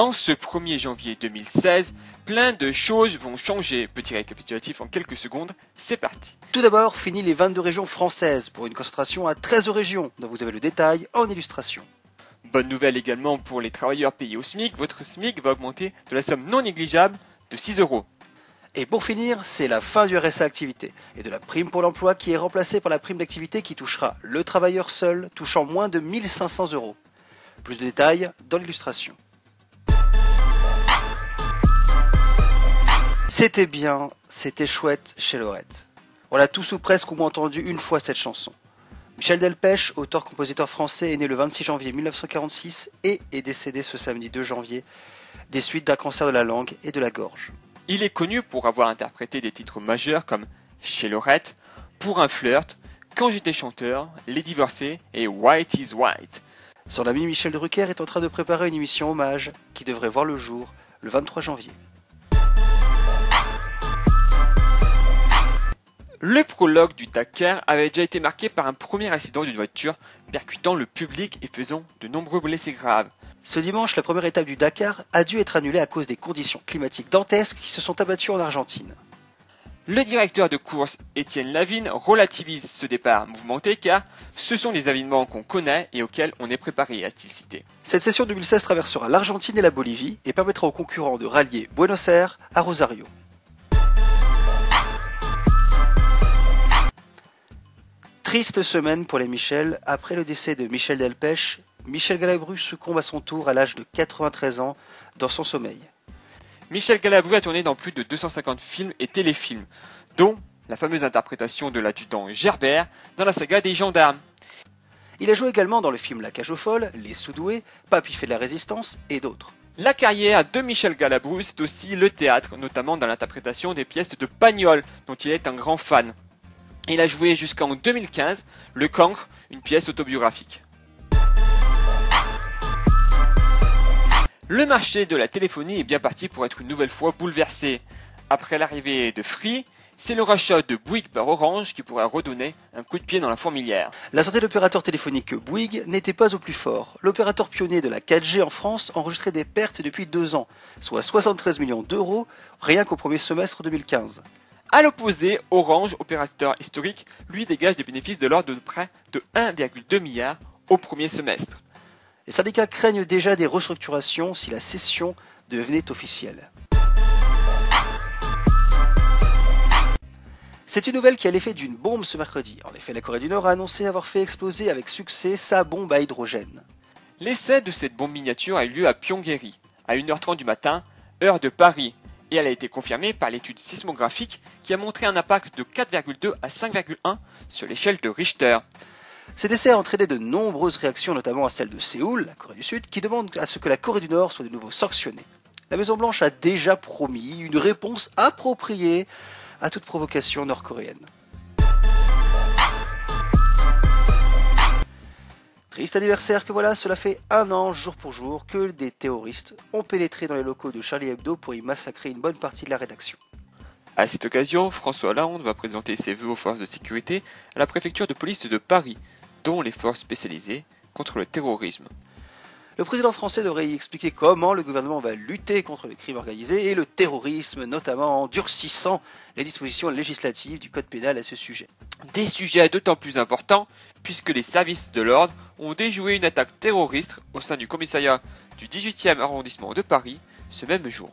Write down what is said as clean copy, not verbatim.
En ce 1er janvier 2016, plein de choses vont changer. Petit récapitulatif en quelques secondes, c'est parti. Tout d'abord, fini les 22 régions françaises pour une concentration à 13 régions, dont vous avez le détail en illustration. Bonne nouvelle également pour les travailleurs payés au SMIC, votre SMIC va augmenter de la somme non négligeable de 6 €. Et pour finir, c'est la fin du RSA activité et de la prime pour l'emploi qui est remplacée par la prime d'activité qui touchera le travailleur seul touchant moins de 1 500 €. Plus de détails dans l'illustration. C'était bien, c'était chouette chez Lorette. On l'a tous ou presque au moins entendu une fois cette chanson. Michel Delpech, auteur-compositeur français, est né le 26 janvier 1946 et est décédé ce samedi 2 janvier des suites d'un cancer de la langue et de la gorge. Il est connu pour avoir interprété des titres majeurs comme Chez Lorette, Pour un flirt, Quand j'étais chanteur, Les divorcés et White is White. Son ami Michel Drucker est en train de préparer une émission hommage qui devrait voir le jour le 23 janvier. Le prologue du Dakar avait déjà été marqué par un premier accident d'une voiture percutant le public et faisant de nombreux blessés graves. Ce dimanche, la première étape du Dakar a dû être annulée à cause des conditions climatiques dantesques qui se sont abattues en Argentine. Le directeur de course, Étienne Lavigne, relativise ce départ mouvementé car ce sont des événements qu'on connaît et auxquels on est préparé, a-t-il cité. Cette session 2016 traversera l'Argentine et la Bolivie et permettra aux concurrents de rallier Buenos Aires à Rosario. Triste semaine pour les Michel. Après le décès de Michel Delpech, Michel Galabru succombe à son tour à l'âge de 93 ans dans son sommeil. Michel Galabru a tourné dans plus de 250 films et téléfilms, dont la fameuse interprétation de l'adjudant Gerbert dans la saga des gendarmes. Il a joué également dans le film La Cage aux folles, Les Soudoués, Papy fait de la résistance et d'autres. La carrière de Michel Galabru, c'est aussi le théâtre, notamment dans l'interprétation des pièces de Pagnol, dont il est un grand fan. Il a joué jusqu'en 2015 Le Cancre, une pièce autobiographique. Le marché de la téléphonie est bien parti pour être une nouvelle fois bouleversé. Après l'arrivée de Free, c'est le rachat de Bouygues par Orange qui pourrait redonner un coup de pied dans la fourmilière. La santé de l'opérateur téléphonique Bouygues n'était pas au plus fort. L'opérateur pionnier de la 4G en France enregistrait des pertes depuis 2 ans, soit 73 millions d'euros rien qu'au premier semestre 2015. A l'opposé, Orange, opérateur historique, lui dégage des bénéfices de l'ordre de près de 1,2 milliard au premier semestre. Les syndicats craignent déjà des restructurations si la cession devenait officielle. C'est une nouvelle qui a l'effet d'une bombe ce mercredi. En effet, la Corée du Nord a annoncé avoir fait exploser avec succès sa bombe à hydrogène. L'essai de cette bombe miniature a eu lieu à Pyongyari, à 1h30 du matin, heure de Paris. Et elle a été confirmée par l'étude sismographique qui a montré un impact de 4,2 à 5,1 sur l'échelle de Richter. Cet essai a entraîné de nombreuses réactions, notamment à celle de Séoul, la Corée du Sud, qui demande à ce que la Corée du Nord soit de nouveau sanctionnée. La Maison-Blanche a déjà promis une réponse appropriée à toute provocation nord-coréenne. Triste anniversaire que voilà, cela fait 1 an, jour pour jour, que des terroristes ont pénétré dans les locaux de Charlie Hebdo pour y massacrer une bonne partie de la rédaction. À cette occasion, François Hollande va présenter ses vœux aux forces de sécurité à la préfecture de police de Paris, dont les forces spécialisées contre le terrorisme. Le président français devrait y expliquer comment le gouvernement va lutter contre le crime organisé et le terrorisme, notamment en durcissant les dispositions législatives du code pénal à ce sujet. Des sujets d'autant plus importants puisque les services de l'ordre ont déjoué une attaque terroriste au sein du commissariat du 18e arrondissement de Paris ce même jour.